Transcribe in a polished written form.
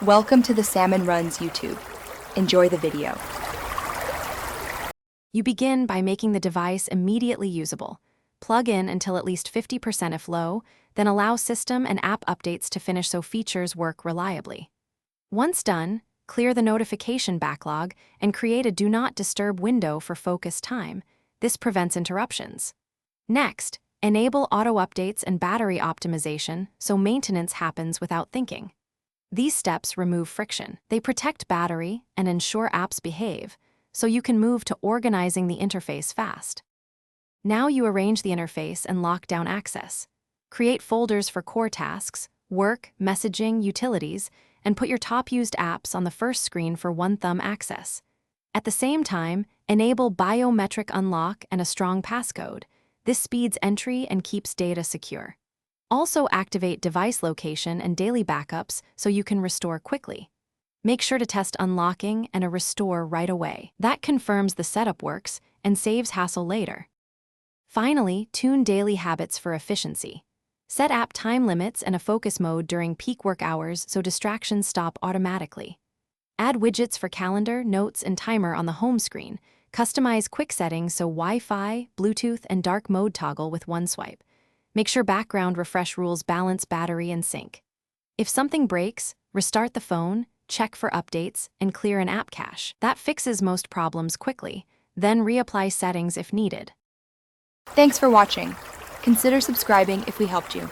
Welcome to the Salmon Runs YouTube. Enjoy the video. You begin by making the device immediately usable. Plug in until at least 50% if low, then allow system and app updates to finish so features work reliably. Once done, clear the notification backlog and create a Do Not Disturb window for focus time. This prevents interruptions. Next, enable auto updates and battery optimization so maintenance happens without thinking. These steps remove friction. They protect battery and ensure apps behave, so you can move to organizing the interface fast. Now you arrange the interface and lock down access. Create folders for core tasks, work, messaging, utilities, and put your top used apps on the first screen for one-thumb access. At the same time, enable biometric unlock and a strong passcode. This speeds entry and keeps data secure. Also activate device location and daily backups so you can restore quickly. Make sure to test unlocking and a restore right away. That confirms the setup works and saves hassle later. Finally, tune daily habits for efficiency. Set app time limits and a focus mode during peak work hours so distractions stop automatically. Add widgets for calendar, notes, and timer on the home screen. Customize quick settings so Wi-Fi, Bluetooth, and dark mode toggle with one swipe. Make sure background refresh rules balance battery and sync. If something breaks, restart the phone, check for updates, and clear an app cache. That fixes most problems quickly. Then reapply settings if needed. Thanks for watching. Consider subscribing if we helped you.